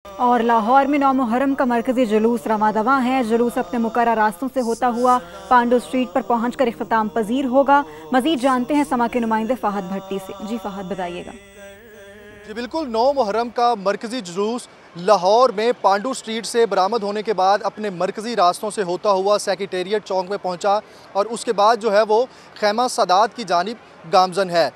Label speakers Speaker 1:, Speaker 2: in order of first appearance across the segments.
Speaker 1: और लाहौर में नौ मुहर्रम का मरकजी जुलूस रवां है। जुलूस अपने मुकर्रर रास्तों से होता हुआ पांडू स्ट्रीट पर पहुंचकर इख्तिताम पजीर होगा। मजीद जानते हैं समा के नुमाइंदे फहद भट्टी से। जी फहद, बताइएगा।
Speaker 2: जी बिल्कुल, 9 मुहर्रम का मरकजी जुलूस लाहौर में पांडू स्ट्रीट से बरामद होने के बाद अपने मरकजी रास्तों से होता हुआ सेक्रेटेरिएट चौक में पहुंचा और उसके बाद जो है वो खैमा सादात की जानिब गामजन है।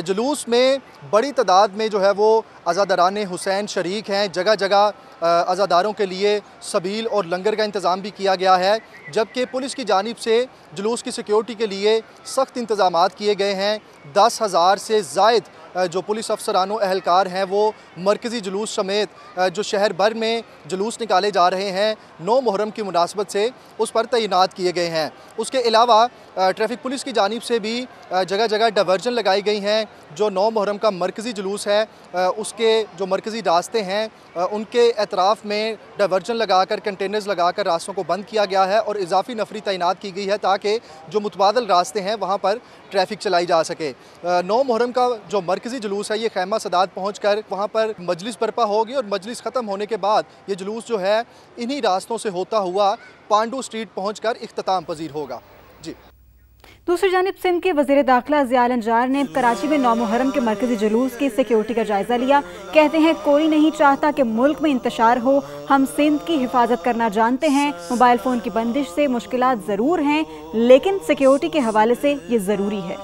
Speaker 2: जुलूस में बड़ी तादाद में जो है वो अज़ादारान हुसैन शरीक हैं। जगह जगह अज़ादारों के लिए सबील और लंगर का इंतज़ाम भी किया गया है, जबकि पुलिस की जानिब से जुलूस की सिक्योरिटी के लिए सख्त इंतज़ामात किए गए हैं। 10,000 से ज़ायद जो पुलिस अफसरान व एहलकार हैं वो मरकज़ी जुलूस समेत जो शहर भर में जुलूस निकाले जा रहे हैं 9 मुहर्रम की मुनासबत से उस पर तैनात किए गए हैं। उसके अलावा ट्रैफिक पुलिस की जानिब से भी जगह जगह डाइवर्जन लगाई गई हैं। जो 9 मुहर्रम का मरकज़ी जुलूस है उसके जो मरकज़ी रास्ते हैं उनके एतराफ़ में डाइवर्जन लगाकर कंटेनर्स लगाकर रास्तों को बंद किया गया है और इजाफी नफरी तैनात की गई है ताकि जो मुतबादल रास्ते हैं वहाँ पर ट्रैफिक चलाई जा सके। 9 मुहर्रम का जो मरकज़ी जुलूस है ये खैमा सादात पहुँचकर वहाँ पर मजलिस बर्पा होगी और मजलिस ख़त्म होने के बाद ये जुलूस जो है इन्हीं रास्तों से होता हुआ पांडू स्ट्रीट पहुँचकर इख्तिताम पजीर होगा। जी।
Speaker 1: दूसरी जानिब सिंध के वज़ीर दाखिला ज़िया अंजार ने कराची में 9 मुहर्रम के मरकज़ी जुलूस की सिक्योरिटी का जायज़ा लिया। कहते हैं कोई नहीं चाहता कि मुल्क में इंतशार हो, हम सिंध की हिफाजत करना जानते हैं। मोबाइल फ़ोन की बंदिश से मुश्किलात ज़रूर हैं, लेकिन सिक्योरिटी के हवाले से ये ज़रूरी है।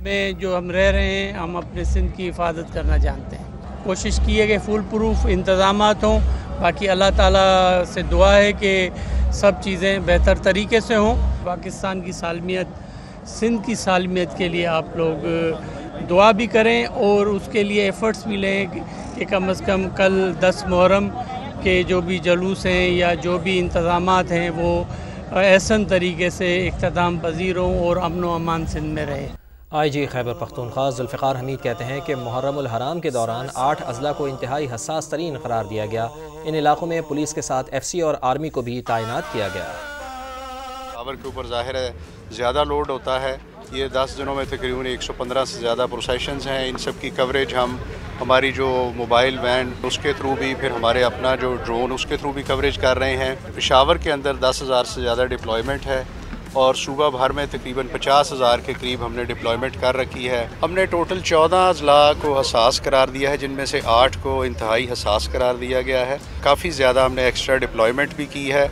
Speaker 3: में जो हम रह रहे हैं, हम अपने सिंध की हिफाजत करना जानते हैं। कोशिश की है कि फुल प्रूफ इंतज़ामात हों। बाकी अल्लाह ताला से दुआ है कि सब चीज़ें बेहतर तरीके से हों। पाकिस्तान की सालमियत, सिंध की सालमियत के लिए आप लोग दुआ भी करें और उसके लिए एफ़र्ट्स भी लें कि कम से कम कल 10 मुहर्रम के जो भी जुलूस हैं या जो भी इंतज़ामात हैं वो एहसन तरीके से इख्तिताम पजीर हों और अमन व अमान सिंध में रहे।
Speaker 4: IG खैबर पख्तूनख्वा जुल्फ़िकार हमीद कहते हैं कि मुहर्रमुल हराम के दौरान 8 अज़ला को इंतहाई हसास तरीन करार दिया गया। इन इलाकों में पुलिस के साथ FC और आर्मी को भी तैनात किया गया।
Speaker 5: पावर के ऊपर ज़ाहिर है ज़्यादा लोड होता है। ये 10 दिनों में तकरीबन 115 से ज़्यादा प्रोसेशंस हैं। इन सब की कवरेज हम हमारी जो मोबाइल वैन उसके थ्रू भी, फिर हमारे अपना जो ड्रोन उसके थ्रू भी कवरेज कर रहे हैं। पेशावर के अंदर 10,000 से ज़्यादा डिप्लॉयमेंट है और सूबा भर में तकरीबन 50,000 के करीब हमने डिप्लॉयमेंट कर रखी है। हमने टोटल 14 अज़ला को हसास करार दिया है, जिनमें से 8 को इंतहाई हसास करार दिया गया है। काफ़ी ज़्यादा हमने एक्स्ट्रा डिप्लॉयमेंट भी की है।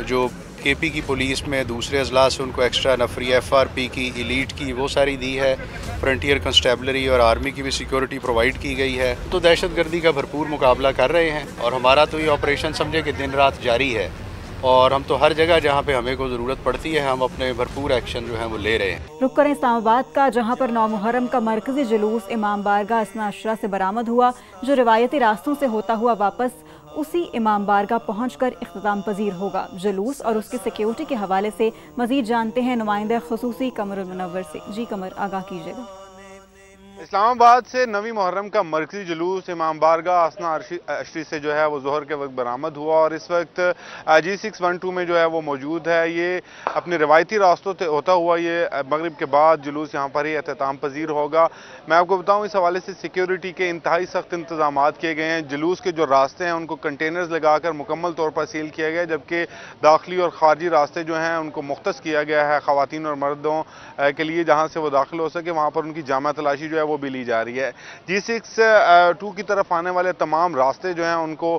Speaker 5: जो KP की पुलिस में दूसरे अज़ला से उनको एक्स्ट्रा नफरी FRP की, एलीट की वो सारी दी है। फ्रंटियर कंस्टेबलरी और आर्मी की भी सिक्योरिटी प्रोवाइड की गई है। तो दहशत गर्दी का भरपूर मुकाबला कर रहे हैं और हमारा तो ये ऑपरेशन समझे कि दिन रात जारी है और हम तो हर जगह जहाँ पे हमें को ज़रूरत पड़ती है हम अपने भरपूर एक्शन जो है वो ले रहे हैं।
Speaker 1: रुक करें इस्लामाबाद का, जहाँ पर 9 मुहर्रम का मरकज़ी जुलूस इमाम बारगाह असना अशरा से बरामद हुआ, जो रिवायती रास्तों से होता हुआ वापस उसी इमाम बारगाह पहुँचकर इख्तिताम पजीर होगा। जुलूस और उसकी सिक्योरिटी के हवाले से मज़ीद जानते हैं नुमाइंदा खुसूसी कमरुल मुनव्वर से। जी कमर, आगाह कीजिएगा।
Speaker 6: इस्लामाबाद से 9वीं मुहर्रम का मरकज़ी जुलूस इमाम बारगाह असना अशरी से जो है वो ज़ोहर के वक्त बरामद हुआ और इस वक्त G612 में जो है वो मौजूद है। ये अपने रवायती रास्तों से होता हुआ ये मगरिब के बाद जुलूस यहाँ पर ही एहतमाम पजीर होगा। मैं आपको बताऊँ इस हवाले से सिक्योरिटी के इंतहाई सख्त इंतजाम किए गए हैं। जुलूस के जो रास्ते हैं उनको कंटेनर्स लगाकर मुकम्मल तौर पर सील किया गया, जबकि दाखिली और खारजी रास्ते जो हैं उनको मुख्तस किया गया है ख़वातीन और मर्दों के लिए, जहाँ से वो दाखिल हो सके वहाँ पर उनकी जामा तलाशी जो है वो भी ली जा रही है। G6-2 की तरफ आने वाले तमाम रास्ते जो हैं उनको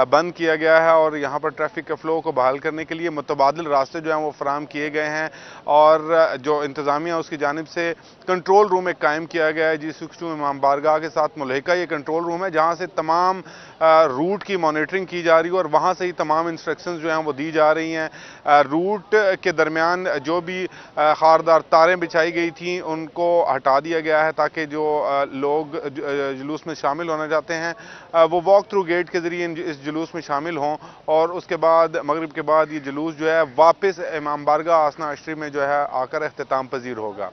Speaker 6: बंद किया गया है और यहाँ पर ट्रैफिक के फ्लो को बहाल करने के लिए मुतबादिल रास्ते जो हैं वो फराहम किए गए हैं और जो इंतज़ामिया उसकी जानिब से कंट्रोल रूम एक कायम किया गया है। G6-2 इमाम बारगाह के साथ मुल्हिका ये कंट्रोल रूम है, जहाँ से तमाम रूट की मॉनिटरिंग की जा रही है और वहाँ से ही तमाम इंस्ट्रक्शंस जो हैं वो दी जा रही हैं। रूट के दरमियान जो भी खारदार तारें बिछाई गई थी उनको हटा दिया गया है ताकि जो लोग जुलूस में शामिल होना चाहते हैं वो वॉक थ्रू गेट के ज़रिए इस जुलूस में शामिल हों और उसके बाद मगरिब के बाद ये जुलूस जो है वापस इमाम बारगाह असना अशरी में जो है आकर इख्तिताम पजीर होगा।